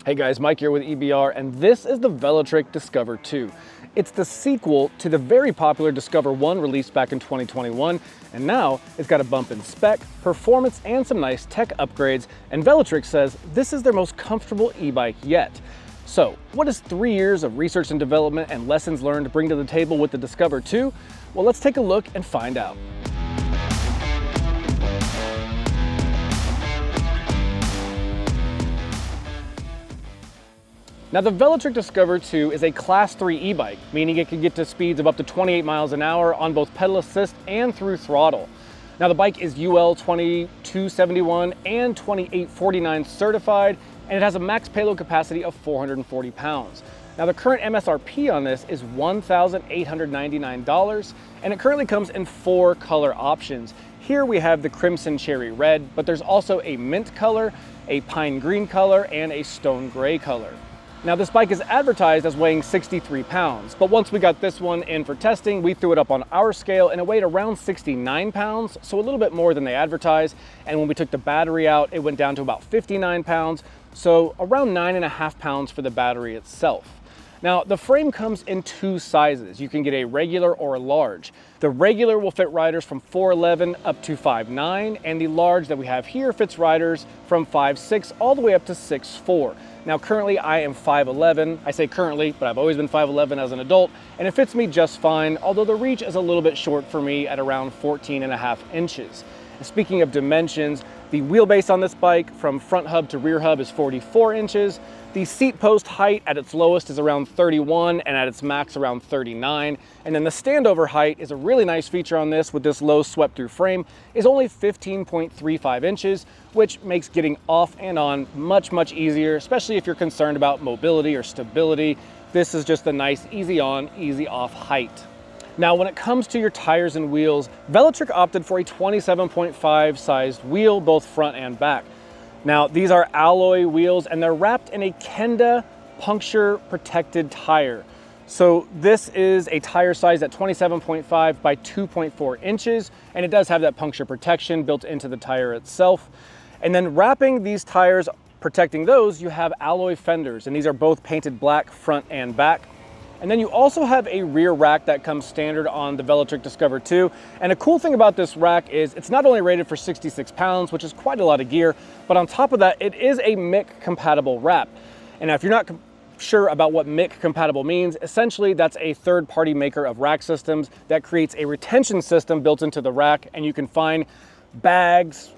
Hey guys, Mike here with EBR, and this is the Velotric Discover 2. It's the sequel to the very popular Discover 1 released back in 2021, and now it's got a bump in spec, performance, and some nice tech upgrades, and Velotric says this is their most comfortable e-bike yet. So, what does 3 years of research and development and lessons learned bring to the table with the Discover 2? Well, let's take a look and find out. Now, the Velotric Discover 2 is a Class 3 e-bike, meaning it can get to speeds of up to 28 miles an hour on both pedal assist and through throttle. Now, the bike is UL 2271 and 2849 certified, and it has a max payload capacity of 440 pounds. Now, the current MSRP on this is $1,899, and it currently comes in 4 color options. Here we have the Crimson Cherry Red, but there's also a mint color, a pine green color, and a stone gray color. Now, this bike is advertised as weighing 63 pounds, but once we got this one in for testing, we threw it up on our scale and it weighed around 69 pounds, so a little bit more than they advertised. And when we took the battery out, it went down to about 59 pounds, so around 9.5 pounds for the battery itself. Now, the frame comes in 2 sizes. You can get a regular or a large. The regular will fit riders from 4'11" up to 5'9", and the large that we have here fits riders from 5'6" all the way up to 6'4". Now, currently I am 5'11". I say currently, but I've always been 5'11" as an adult, and it fits me just fine, although the reach is a little bit short for me at around 14.5 inches. And speaking of dimensions, the wheelbase on this bike from front hub to rear hub is 44 inches. The seat post height at its lowest is around 31 and at its max around 39. And then the standover height is a really nice feature on this with this low swept through frame is only 15.35 inches, which makes getting off and on much easier, especially if you're concerned about mobility or stability. This is just a nice easy on, easy off height. Now, when it comes to your tires and wheels, Velotric opted for a 27.5 sized wheel, both front and back. Now, these are alloy wheels and they're wrapped in a Kenda puncture protected tire. So this is a tire size at 27.5 by 2.4 inches, and it does have that puncture protection built into the tire itself. And then wrapping these tires, protecting those, you have alloy fenders, and these are both painted black front and back. And then you also have a rear rack that comes standard on the Velotric Discover 2. And a cool thing about this rack is it's not only rated for 66 pounds, which is quite a lot of gear, but on top of that, it is a MIC compatible wrap. And now, if you're not sure about what MIC compatible means, essentially that's a third-party maker of rack systems that creates a retention system built into the rack, and you can find bags,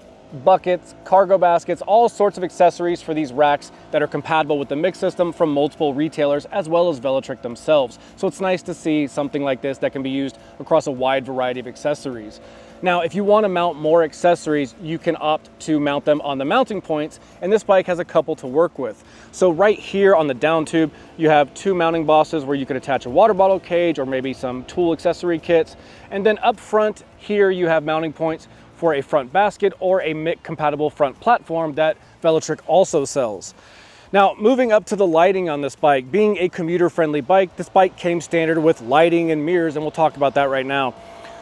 buckets, cargo baskets, all sorts of accessories for these racks that are compatible with the MIC system from multiple retailers as well as Velotric themselves. So it's nice to see something like this that can be used across a wide variety of accessories. Now, if you want to mount more accessories, you can opt to mount them on the mounting points, and this bike has a couple to work with. So right here on the down tube, you have 2 mounting bosses where you could attach a water bottle cage or maybe some tool accessory kits. And then up front here, you have mounting points for a front basket or a MIC compatible front platform that Velotric also sells. Now, moving up to the lighting on this bike, being a commuter friendly bike, this bike came standard with lighting and mirrors, and we'll talk about that right now.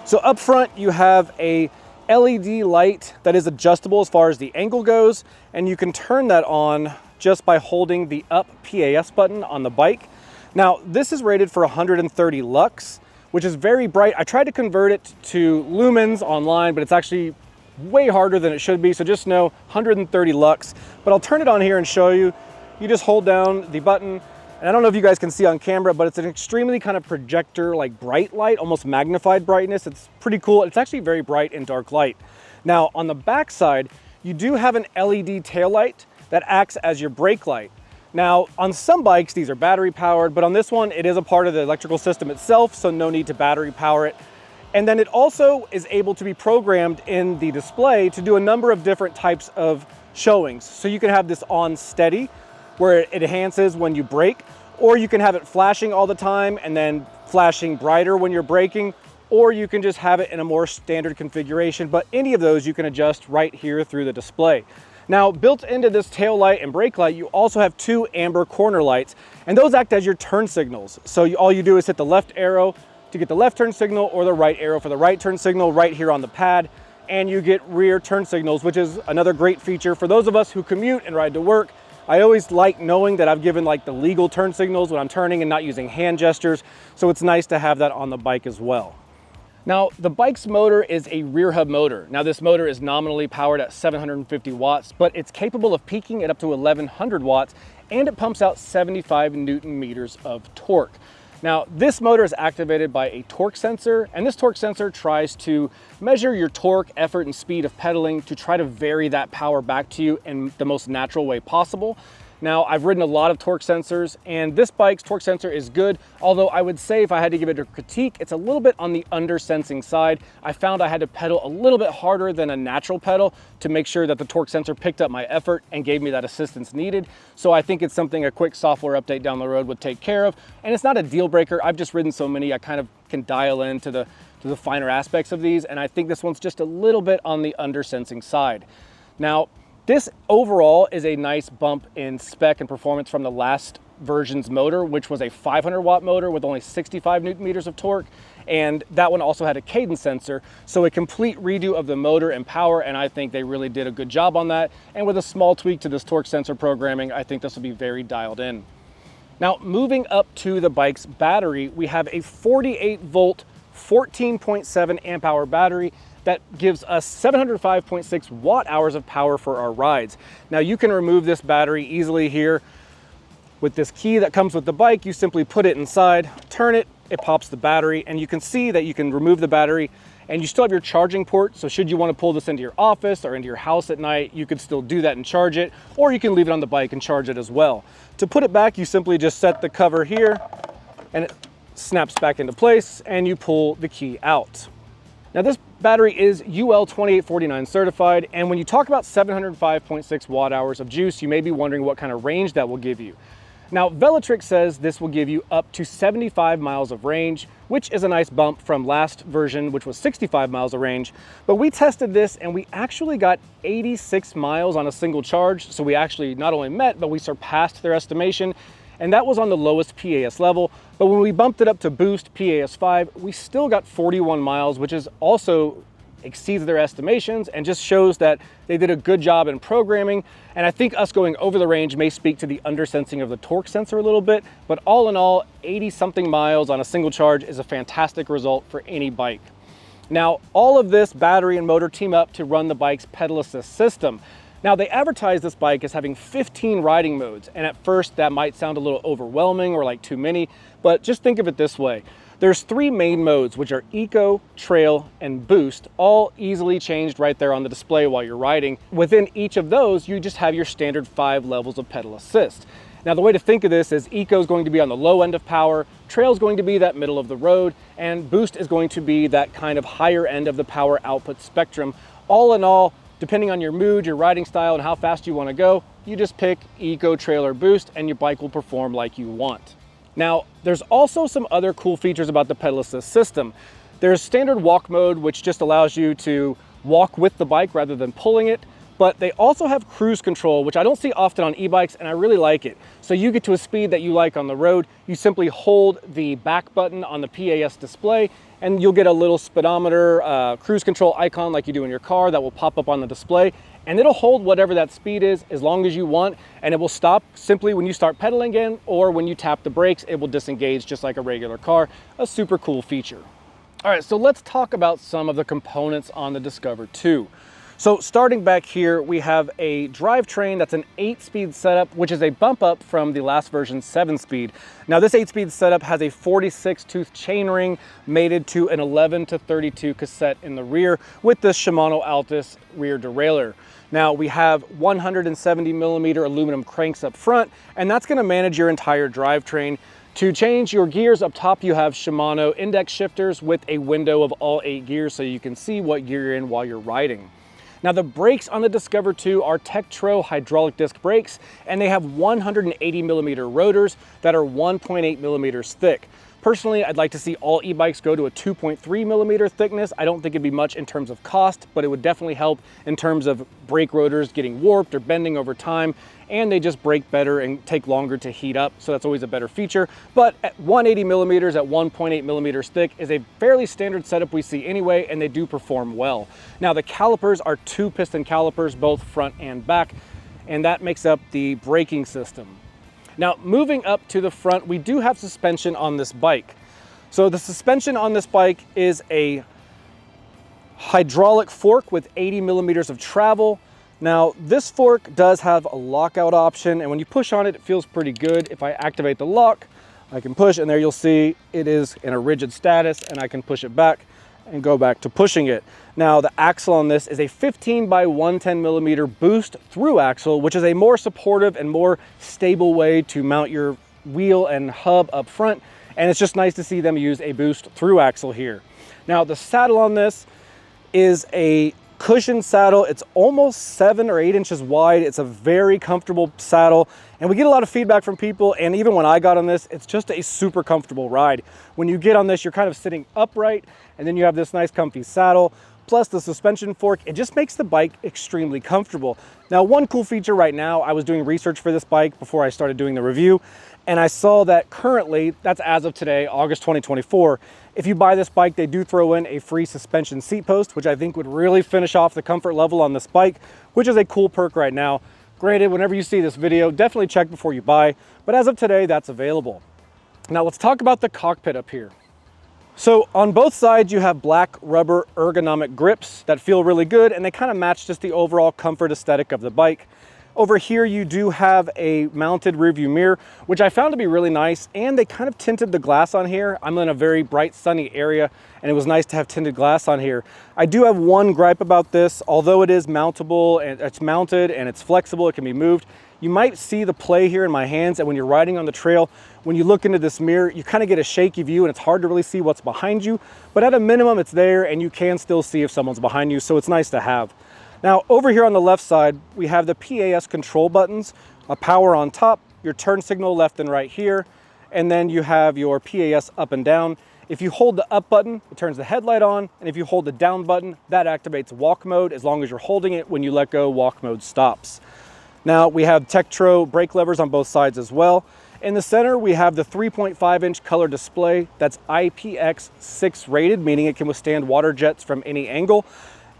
So up front, you have a LED light that is adjustable as far as the angle goes, and you can turn that on just by holding the up PAS button on the bike. Now, this is rated for 130 lux, which is very bright. I tried to convert it to lumens online, but it's actually way harder than it should be. So just know 130 lux, but I'll turn it on here and show you. You just hold down the button, and I don't know if you guys can see on camera, but it's an extremely kind of projector, like bright light, almost magnified brightness. It's pretty cool. It's actually very bright in dark light. Now, on the back side, you do have an LED tail light that acts as your brake light. Now, on some bikes, these are battery powered, but on this one, it is a part of the electrical system itself, so no need to battery power it. And then it also is able to be programmed in the display to do a number of different types of showings. So you can have this on steady, where it enhances when you brake, or you can have it flashing all the time and then flashing brighter when you're braking, or you can just have it in a more standard configuration, but any of those you can adjust right here through the display. Now, built into this tail light and brake light, you also have 2 amber corner lights, and those act as your turn signals. So all you do is hit the left arrow to get the left turn signal or the right arrow for the right turn signal right here on the pad, and you get rear turn signals, which is another great feature for those of us who commute and ride to work. I always like knowing that I've given like the legal turn signals when I'm turning and not using hand gestures. So it's nice to have that on the bike as well. Now, the bike's motor is a rear hub motor. Now, this motor is nominally powered at 750 watts, but it's capable of peaking at up to 1100 watts, and it pumps out 75 Newton meters of torque. Now, this motor is activated by a torque sensor, and this torque sensor tries to measure your torque, effort, and speed of pedaling to try to vary that power back to you in the most natural way possible. Now, I've ridden a lot of torque sensors, and this bike's torque sensor is good, although I would say if I had to give it a critique, it's a little bit on the under-sensing side. I found I had to pedal a little bit harder than a natural pedal to make sure that the torque sensor picked up my effort and gave me that assistance needed. So I think it's something a quick software update down the road would take care of, and it's not a deal breaker. I've just ridden so many, I kind of can dial into the finer aspects of these, and I think this one's just a little bit on the under-sensing side. Now, this overall is a nice bump in spec and performance from the last version's motor, which was a 500 watt motor with only 65 Newton meters of torque. And that one also had a cadence sensor. So a complete redo of the motor and power. And I think they really did a good job on that. And with a small tweak to this torque sensor programming, I think this will be very dialed in. Now, moving up to the bike's battery, we have a 48 volt, 14.7 amp hour battery that gives us 705.6 watt hours of power for our rides. Now, you can remove this battery easily here with this key that comes with the bike. You simply put it inside, turn it, it pops the battery, and you can see that you can remove the battery and you still have your charging port. So should you want to pull this into your office or into your house at night, you could still do that and charge it, or you can leave it on the bike and charge it as well. To put it back, you simply just set the cover here and it snaps back into place and you pull the key out. Now, this battery is UL 2849 certified, and when you talk about 705.6 watt hours of juice, you may be wondering what kind of range that will give you. Now, Velotric says this will give you up to 75 miles of range, which is a nice bump from last version, which was 65 miles of range. But we tested this and we actually got 86 miles on a single charge. So we actually not only met, but we surpassed their estimation. And that was on the lowest PAS level. But when we bumped it up to boost PAS 5, we still got 41 miles, which is also exceeds their estimations and just shows that they did a good job in programming. And I think us going over the range may speak to the undersensing of the torque sensor a little bit, but all in all, 80 something miles on a single charge is a fantastic result for any bike. Now, all of this battery and motor team up to run the bike's pedal assist system. Now, they advertise this bike as having 15 riding modes, and at first that might sound a little overwhelming or like too many, but just think of it this way. There's three main modes, which are Eco, Trail, and Boost, all easily changed right there on the display while you're riding. Within each of those, you just have your standard 5 levels of pedal assist. Now, the way to think of this is Eco is going to be on the low end of power, Trail is going to be that middle of the road, and Boost is going to be that kind of higher end of the power output spectrum. All in all, depending on your mood, your riding style, and how fast you want to go, you just pick Eco, Trail, or Boost, and your bike will perform like you want. Now, there's also some other cool features about the pedal assist system. There's standard walk mode, which just allows you to walk with the bike rather than pulling it. But they also have cruise control, which I don't see often on e-bikes, and I really like it. So you get to a speed that you like on the road, you simply hold the back button on the PAS display, and you'll get a little speedometer cruise control icon like you do in your car that will pop up on the display, and it'll hold whatever that speed is as long as you want, and it will stop simply when you start pedaling again, or when you tap the brakes, it will disengage just like a regular car. A super cool feature. All right, so let's talk about some of the components on the Discover 2. So starting back here, we have a drivetrain that's an 8-speed setup, which is a bump up from the last version's 7-speed. Now, this 8-speed setup has a 46-tooth chainring mated to an 11-to-32 cassette in the rear with the Shimano Altus rear derailleur. Now, we have 170mm aluminum cranks up front, and that's going to manage your entire drivetrain. To change your gears up top, you have Shimano index shifters with a window of all 8 gears so you can see what gear you're in while you're riding. Now, the brakes on the Discover 2 are Tektro hydraulic disc brakes, and they have 180mm rotors that are 1.8mm thick. Personally, I'd like to see all e-bikes go to a 2.3mm thickness. I don't think it'd be much in terms of cost, but it would definitely help in terms of brake rotors getting warped or bending over time, and they just brake better and take longer to heat up, so that's always a better feature. But at 180mm at 1.8mm thick is a fairly standard setup we see anyway, and they do perform well. Now, the calipers are 2 piston calipers, both front and back. and that makes up the braking system. Now, moving up to the front, we do have suspension on this bike. So the suspension on this bike is a hydraulic fork with 80 millimeters of travel. Now, this fork does have a lockout option, and when you push on it, it feels pretty good. If I activate the lock, I can push, and there you'll see it is in a rigid status, and I can push it back and go back to pushing it. Now, the axle on this is a 15 by 110 millimeter boost through axle, which is a more supportive and more stable way to mount your wheel and hub up front. And it's just nice to see them use a boost through axle here. Now, the saddle on this is a cushioned saddle. It's almost 7 or 8 inches wide. It's a very comfortable saddle, and we get a lot of feedback from people, and even when I got on this, it's just a super comfortable ride. When you get on this, you're kind of sitting upright, and then you have this nice comfy saddle, plus the suspension fork. It just makes the bike extremely comfortable. Now, one cool feature right now, I was doing research for this bike before I started doing the review, and I saw that currently, that's as of today, August 2024, if you buy this bike, they do throw in a free suspension seat post, which I think would really finish off the comfort level on this bike, which is a cool perk right now. Granted, whenever you see this video, definitely check before you buy, but as of today, that's available. Now let's talk about the cockpit up here. So on both sides, you have black rubber ergonomic grips that feel really good, and they kind of match just the overall comfort aesthetic of the bike. Over here, you do have a mounted rearview mirror, which I found to be really nice, and they kind of tinted the glass on here. I'm in a very bright, sunny area, and it was nice to have tinted glass on here. I do have one gripe about this. Although it is mountable, and it's mounted, and it's flexible, it can be moved, you might see the play here in my hands, and when you're riding on the trail, when you look into this mirror, you kind of get a shaky view, and it's hard to really see what's behind you, but at a minimum, it's there, and you can still see if someone's behind you, so it's nice to have. Now, over here on the left side, we have the PAS control buttons, a power on top, your turn signal left and right here, and then you have your PAS up and down. If you hold the up button, it turns the headlight on, and if you hold the down button, that activates walk mode. As long as you're holding it, when you let go, walk mode stops. Now, we have Tektro brake levers on both sides as well. In the center, we have the 3.5-inch color display that's IPX6 rated, meaning it can withstand water jets from any angle.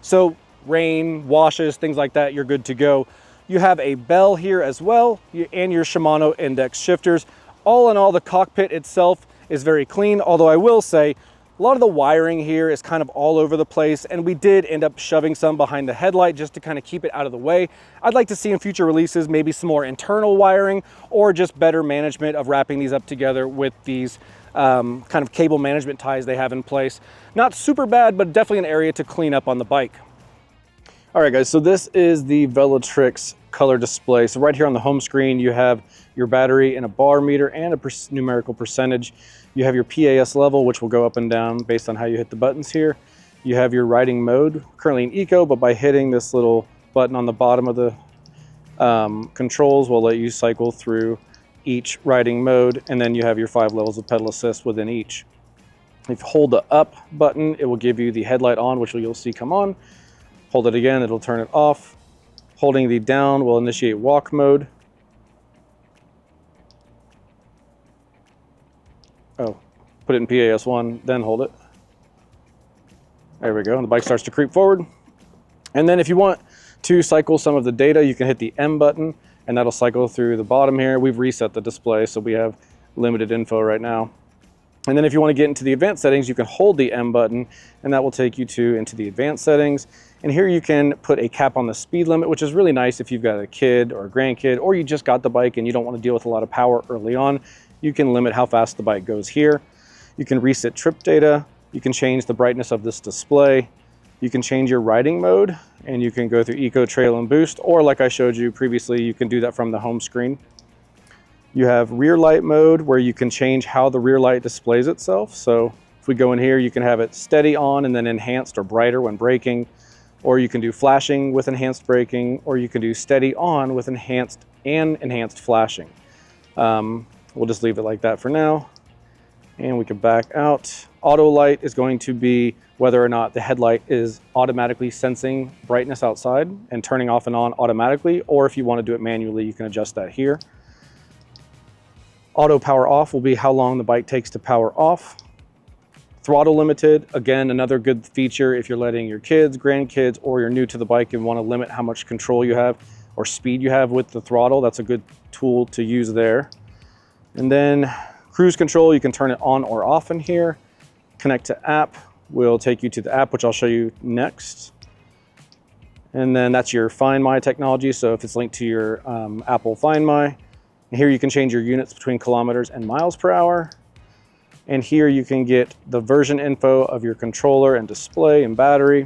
So rain, washes, things like that, you're good to go. You have a bell here as well, and your Shimano index shifters. All in all, the cockpit itself is very clean, although I will say a lot of the wiring here is kind of all over the place, and we did end up shoving some behind the headlight just to kind of keep it out of the way. I'd like to see in future releases maybe some more internal wiring, or just better management of wrapping these up together with these kind of cable management ties they have in place. Not super bad, but definitely an area to clean up on the bike. All right, guys, so this is the Velotric's color display. So right here on the home screen, you have your battery and a bar meter and a numerical percentage. You have your PAS level, which will go up and down based on how you hit the buttons here. You have your riding mode, currently in eco, but by hitting this little button on the bottom of the controls will let you cycle through each riding mode, and then you have your 5 levels of pedal assist within each. If you hold the up button, it will give you the headlight on, which you'll see come on. Hold it again, it'll turn it off. Holding the down will initiate walk mode. Oh, put it in PAS1, then hold it. There we go, and the bike starts to creep forward. And then if you want to cycle some of the data, you can hit the M button, and that'll cycle through the bottom here. We've reset the display, so we have limited info right now. And then if you want to get into the advanced settings, you can hold the M button, and that will take you into the advanced settings. And here you can put a cap on the speed limit, which is really nice if you've got a kid or a grandkid, or you just got the bike and you don't want to deal with a lot of power early on. You can limit how fast the bike goes here. You can reset trip data. You can change the brightness of this display. You can change your riding mode, and you can go through Eco, Trail, and Boost, or like I showed you previously, you can do that from the home screen. You have rear light mode, where you can change how the rear light displays itself. So if we go in here, you can have it steady on and then enhanced or brighter when braking, or you can do flashing with enhanced braking, or you can do steady on with enhanced and enhanced flashing. We'll just leave it like that for now, and we can back out. Auto light is going to be whether or not the headlight is automatically sensing brightness outside and turning off and on automatically, or if you want to do it manually, you can adjust that here. Auto power off will be how long the bike takes to power off. Throttle limited, again, another good feature if you're letting your kids, grandkids, or you're new to the bike and want to limit how much control you have. or speed you have with the throttle. That's a good tool to use there. And then cruise control, you can turn it on or off in here. Connect to app will take you to the app, which I'll show you next. And then that's your Find My technology. So if it's linked to your Apple Find My, and here you can change your units between kilometers and miles per hour. And here you can get the version info of your controller and display and battery.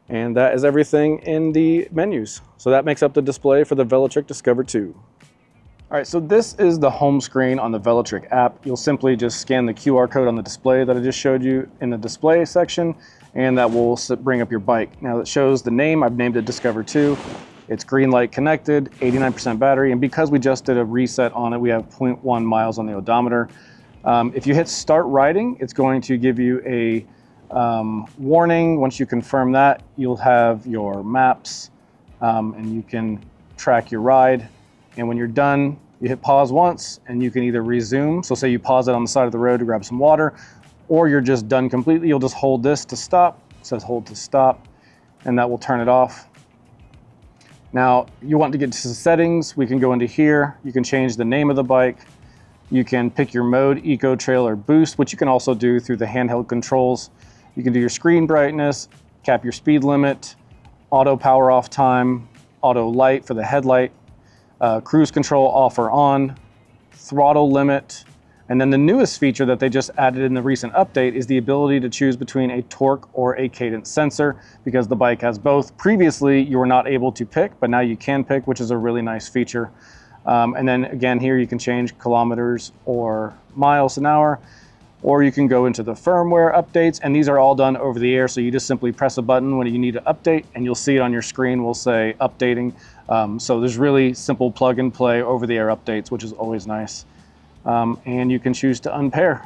And that is everything in the menus. So that makes up the display for the Velotric Discover 2. All right, so this is the home screen on the Velotric app. You'll simply just scan the QR code on the display that I just showed you in the display section, and that will bring up your bike. Now it shows the name. I've named it Discover 2. It's green light connected, 89% battery, and because we just did a reset on it, we have 0.1 miles on the odometer. If you hit start riding, it's going to give you a warning. Once you confirm that, you'll have your maps, and you can track your ride. And when you're done, you hit pause once and you can either resume. So say you pause it on the side of the road to grab some water, or you're just done completely. You'll just hold this to stop. It says hold to stop, and that will turn it off. Now you want to get to the settings. We can go into here. You can change the name of the bike. You can pick your mode, Eco, Trail, or Boost, which you can also do through the handheld controls. You can do your screen brightness, cap your speed limit, auto power off time, auto light for the headlight, cruise control off or on, throttle limit, and then the newest feature that they just added in the recent update is the ability to choose between a torque or a cadence sensor, because the bike has both. Previously, you were not able to pick, but now you can pick, which is a really nice feature. And then again, here you can change kilometers or miles an hour, or you can go into the firmware updates, and these are all done over the air. So you just simply press a button when you need to update, and you'll see it on your screen will say updating. So there's really simple plug and play over the air updates, which is always nice. And you can choose to unpair.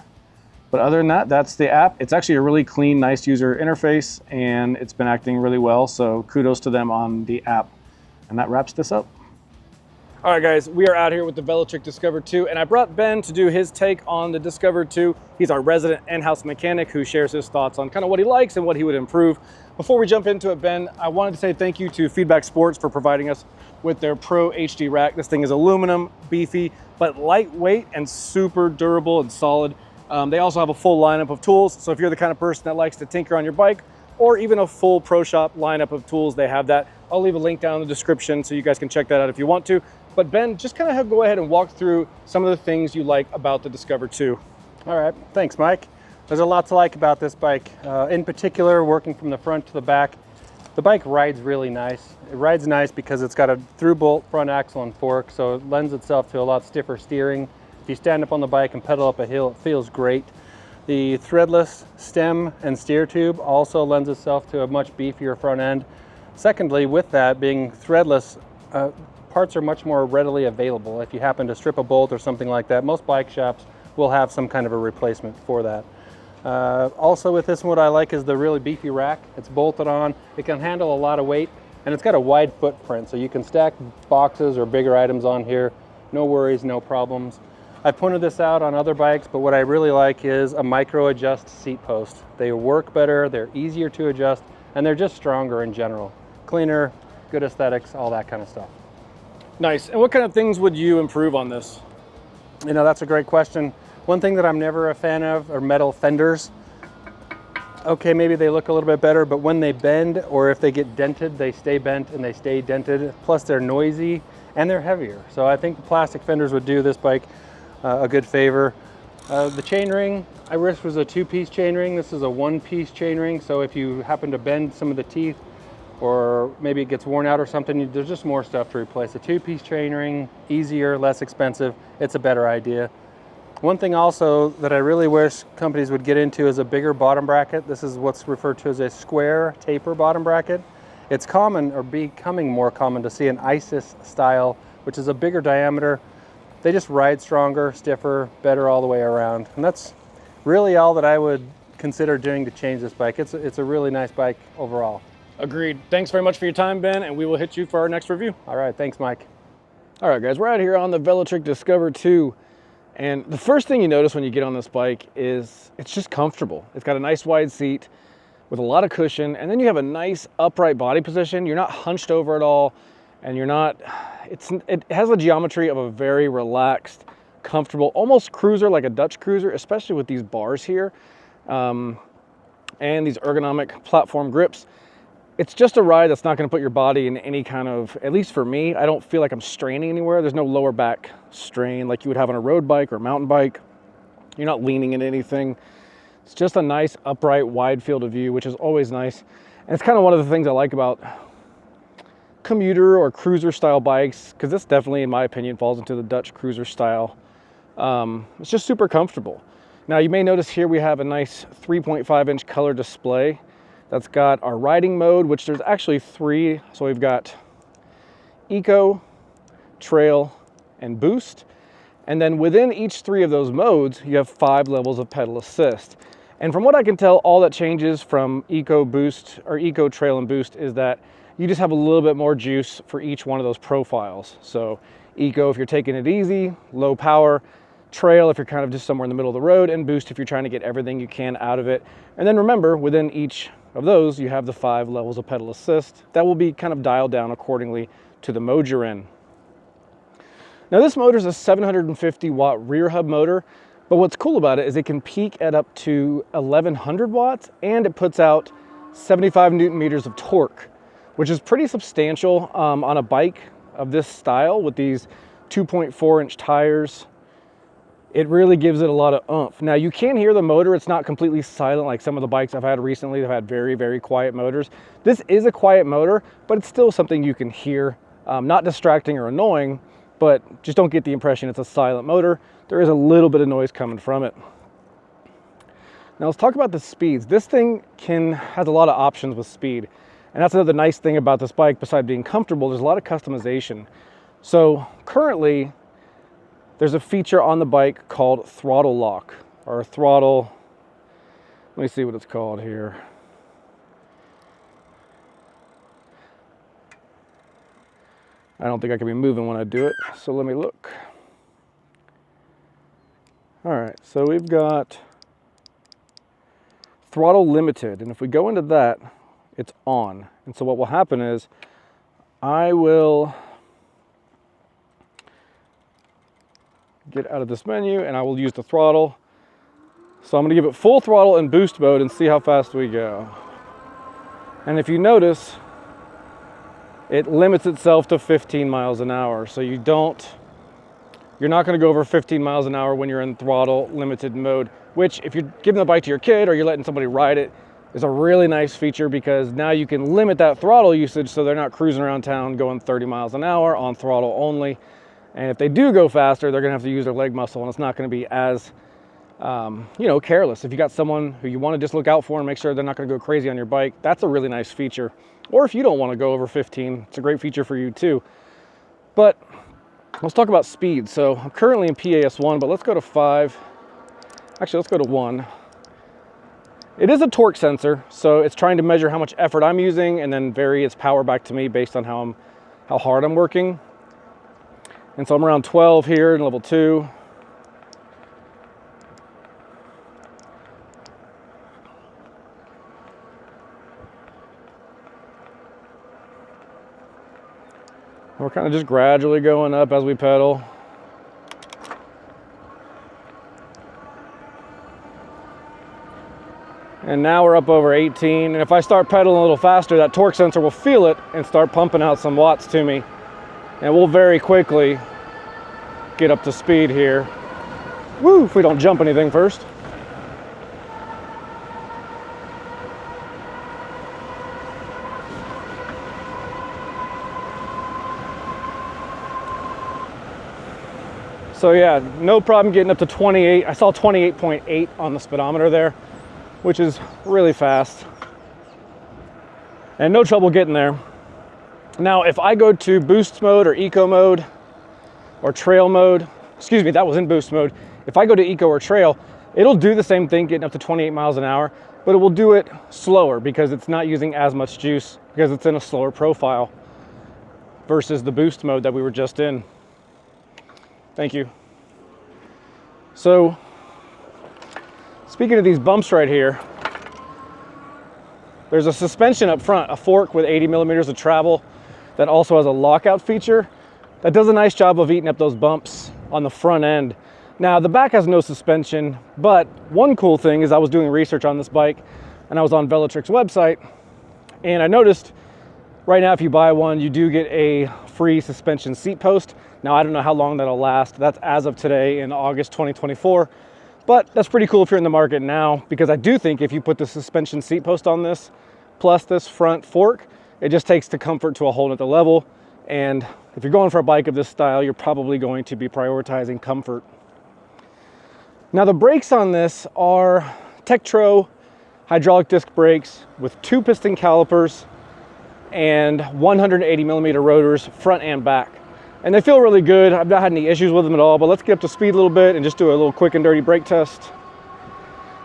But other than that, that's the app. It's actually a really clean, nice user interface, and it's been acting really well. So kudos to them on the app. And that wraps this up. All right, guys, we are out here with the Velotric Discover 2, and I brought Ben to do his take on the Discover 2. He's our resident in-house mechanic who shares his thoughts on kind of what he likes and what he would improve. Before we jump into it, Ben, I wanted to say thank you to Feedback Sports for providing us with their Pro HD rack. This thing is aluminum, beefy, but lightweight and super durable and solid. They also have a full lineup of tools, so if you're the kind of person that likes to tinker on your bike, or even a full Pro Shop lineup of tools, they have that. I'll leave a link down in the description so you guys can check that out if you want to. But Ben, just kind of go ahead and walk through some of the things you like about the Discover 2. All right, thanks, Mike. There's a lot to like about this bike. In particular, working from the front to the back, the bike rides really nice. It rides nice because it's got a through-bolt front axle and fork, so it lends itself to a lot stiffer steering. If you stand up on the bike and pedal up a hill, it feels great. The threadless stem and steer tube also lends itself to a much beefier front end. Secondly, with that being threadless, parts are much more readily available. If you happen to strip a bolt or something like that, most bike shops will have some kind of a replacement for that. Also with this one, what I like is the really beefy rack. It's bolted on, it can handle a lot of weight, and it's got a wide footprint, so you can stack boxes or bigger items on here. No worries, no problems. I pointed this out on other bikes, but what I really like is a micro adjust seat post. They work better, they're easier to adjust, and they're just stronger in general. Cleaner, good aesthetics, all that kind of stuff. Nice. And what kind of things would you improve on this? You know, that's a great question. One thing that I'm never a fan of are metal fenders. Okay, maybe they look a little bit better, but when they bend or if they get dented, they stay bent and they stay dented. Plus they're noisy and they're heavier. So I think the plastic fenders would do this bike a good favor. The chainring, I wish was a two-piece chainring. This is a one-piece chainring. So if you happen to bend some of the teeth, or maybe it gets worn out or something, there's just more stuff to replace. A two-piece chainring, easier, less expensive, it's a better idea. One thing also that I really wish companies would get into is a bigger bottom bracket. This is what's referred to as a square taper bottom bracket. It's common, or becoming more common, to see an ISIS style, which is a bigger diameter. They just ride stronger, stiffer, better all the way around. And that's really all that I would consider doing to change this bike. It's a really nice bike overall. Agreed. Thanks very much for your time, Ben, and we will hit you for our next review. All right, thanks, Mike. All right, guys, we're out here on the Velotric Discover 2, and the first thing you notice when you get on this bike is it's just comfortable. It's got a nice wide seat. with a lot of cushion, and then you have a nice upright body position. You're not hunched over at all, and you're not, it has the geometry of a very relaxed, comfortable, almost cruiser, like a Dutch cruiser, especially with these bars here, and these ergonomic platform grips. It's just a ride that's not going to put your body in any kind of, at least for me, I don't feel like I'm straining anywhere. There's no lower back strain like you would have on a road bike or a mountain bike. You're not leaning into anything. It's just a nice, upright, wide field of view, which is always nice. And it's kind of one of the things I like about commuter or cruiser style bikes, because this definitely, in my opinion, falls into the Dutch cruiser style. It's just super comfortable. Now, you may notice here we have a nice 3.5-inch color display. That's got our riding mode, which there's actually 3. So we've got Eco, Trail, and Boost. And then within each 3 of those modes, you have 5 levels of pedal assist. And from what I can tell, all that changes from Eco, Boost, or Eco, Trail, and Boost is that you just have a little bit more juice for each one of those profiles. So Eco if you're taking it easy, low power, Trail if you're kind of just somewhere in the middle of the road, and Boost if you're trying to get everything you can out of it. And then remember, within each of those, you have the 5 levels of pedal assist that will be kind of dialed down accordingly to the mode you're in. Now, this motor is a 750 watt rear hub motor, but what's cool about it is it can peak at up to 1100 watts, and it puts out 75 Newton meters of torque, which is pretty substantial on a bike of this style with these 2.4-inch tires. It really gives it a lot of oomph. Now, you can hear the motor. It's not completely silent like some of the bikes I've had recently. They've had very, very quiet motors. This is a quiet motor, but it's still something you can hear. Not distracting or annoying, but just don't get the impression it's a silent motor. There is a little bit of noise coming from it. Now, let's talk about the speeds. This thing has a lot of options with speed. And that's another nice thing about this bike, besides being comfortable, there's a lot of customization. So currently, there's a feature on the bike called throttle lock, or throttle, let me see what it's called here. I don't think I can be moving when I do it, so let me look. All right, so we've got throttle limited, and if we go into that, it's on. And so what will happen is I will get out of this menu and I will use the throttle. So I'm going to give it full throttle in boost mode and see how fast we go. And if you notice, it limits itself to 15 miles an hour. So you're not going to go over 15 miles an hour when you're in throttle limited mode, which if you're giving the bike to your kid or you're letting somebody ride it, is a really nice feature, because now you can limit that throttle usage so they're not cruising around town going 30 miles an hour on throttle only. And if they do go faster, they're going to have to use their leg muscle, and it's not going to be as, careless. If you got someone who you want to just look out for and make sure they're not going to go crazy on your bike, that's a really nice feature. Or if you don't want to go over 15, it's a great feature for you too. But let's talk about speed. So I'm currently in PAS1, but let's go to 5. Actually, let's go to 1. It is a torque sensor, so it's trying to measure how much effort I'm using and then vary its power back to me based on how hard I'm working. And so I'm around 12 here in level 2. We're kind of just gradually going up as we pedal. And now we're up over 18. And if I start pedaling a little faster, that torque sensor will feel it and start pumping out some watts to me. And we'll very quickly get up to speed here. Woo, if we don't jump anything first. So yeah, no problem getting up to 28. I saw 28.8 on the speedometer there, which is really fast. And no trouble getting there. Now, if I go to boost mode or eco mode or trail mode, excuse me, that was in boost mode. If I go to eco or trail, it'll do the same thing, getting up to 28 miles an hour, but it will do it slower because it's not using as much juice because it's in a slower profile versus the boost mode that we were just in. Thank you. So, speaking of these bumps right here, There's a suspension up front, a fork with 80 millimeters of travel that also has a lockout feature that does a nice job of eating up those bumps on the front end. Now the back has no suspension, but one cool thing is I was doing research on this bike and I was on Velotric's website, and I noticed right now if you buy one, you do get a free suspension seat post. Now I don't know how long that'll last. That's as of today in August 2024, but that's pretty cool if you're in the market now, because I do think if you put the suspension seat post on this, plus this front fork, it just takes the comfort to a whole nother level. And if you're going for a bike of this style, you're probably going to be prioritizing comfort. Now the brakes on this are Tektro hydraulic disc brakes with 2 piston calipers and 180 millimeter rotors front and back. And they feel really good. I've not had any issues with them at all, but let's get up to speed a little bit and just do a little quick and dirty brake test.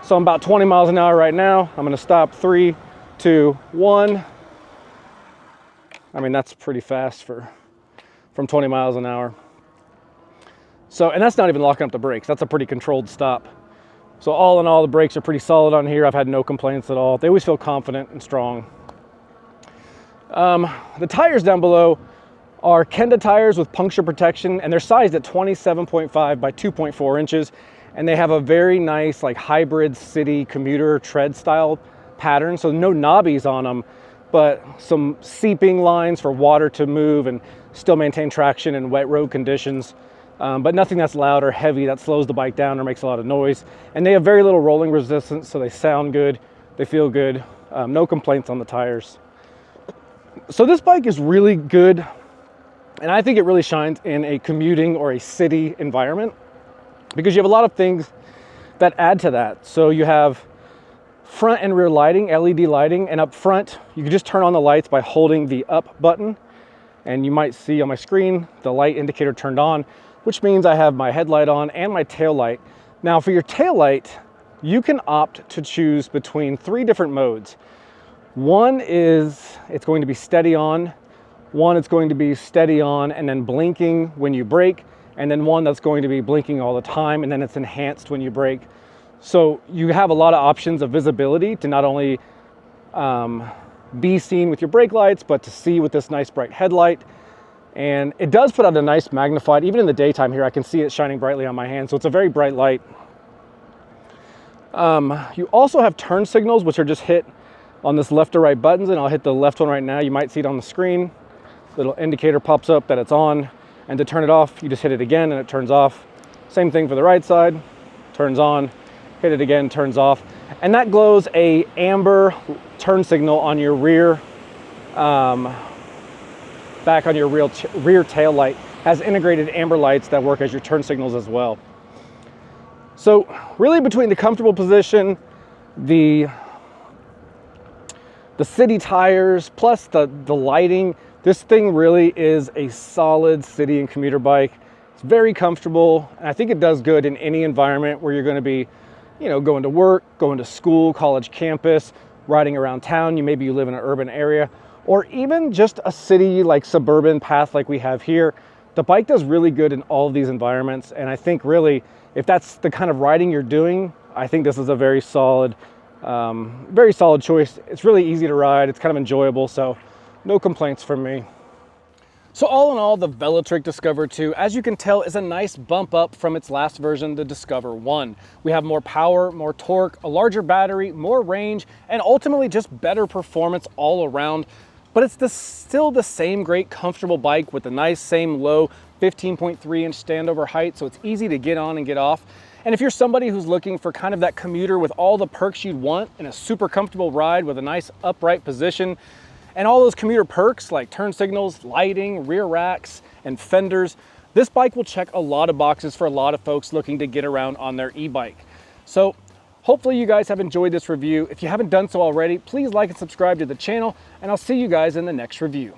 So I'm about 20 miles an hour right now. I'm gonna stop, 3, 2, 1. I mean, that's pretty fast from 20 miles an hour. So, and that's not even locking up the brakes. That's a pretty controlled stop. So all in all, the brakes are pretty solid on here. I've had no complaints at all. They always feel confident and strong. The tires down below are Kenda tires with puncture protection, and they're sized at 27.5 by 2.4 inches. And they have a very nice like hybrid city commuter tread style pattern. So no knobbies on them, but some seeping lines for water to move and still maintain traction in wet road conditions. But nothing that's loud or heavy that slows the bike down or makes a lot of noise. And they have very little rolling resistance, so they sound good, they feel good. No complaints on the tires. So this bike is really good, and I think it really shines in a commuting or a city environment because you have a lot of things that add to that. So you have front and rear lighting, LED lighting, and up front, you can just turn on the lights by holding the up button. And you might see on my screen, the light indicator turned on, which means I have my headlight on and my tail light. Now for your tail light, you can opt to choose between 3 different modes. One is it's going to be steady on, one it's going to be steady on and then blinking when you brake, and then one that's going to be blinking all the time and then it's enhanced when you brake. So you have a lot of options of visibility to not only be seen with your brake lights, but to see with this nice bright headlight. And it does put out a nice magnified, even in the daytime here, I can see it shining brightly on my hand. So it's a very bright light. You also have turn signals, which are just hit on this left or right buttons, and I'll hit the left one right now. You might see it on the screen. Little indicator pops up that it's on, and to turn it off, you just hit it again and it turns off. Same thing for the right side, turns on, hit it again, turns off. And that glows a amber turn signal on your rear, back on your rear tail light. Has integrated amber lights that work as your turn signals as well. So really between the comfortable position, the city tires, plus the lighting, this thing really is a solid city and commuter bike. It's very comfortable, and I think it does good in any environment where you're going to be, you know, going to work, going to school, college campus, riding around town. Maybe you live in an urban area, or even just a city like suburban path like we have here. The bike does really good in all of these environments, and I think really if that's the kind of riding you're doing, I think this is a very solid choice. It's really easy to ride, it's kind of enjoyable, so no complaints from me. So all in all, the Velotric Discover 2, as you can tell, is a nice bump up from its last version, the Discover 1. We have more power, more torque, a larger battery, more range, and ultimately just better performance all around. But it's still the same great comfortable bike with the nice same low 15.3 inch standover height, so it's easy to get on and get off. And if you're somebody who's looking for kind of that commuter with all the perks you'd want in a super comfortable ride with a nice upright position, and all those commuter perks like turn signals, lighting, rear racks, and fenders, this bike will check a lot of boxes for a lot of folks looking to get around on their e-bike. So hopefully you guys have enjoyed this review. If you haven't done so already, please like and subscribe to the channel, and I'll see you guys in the next review.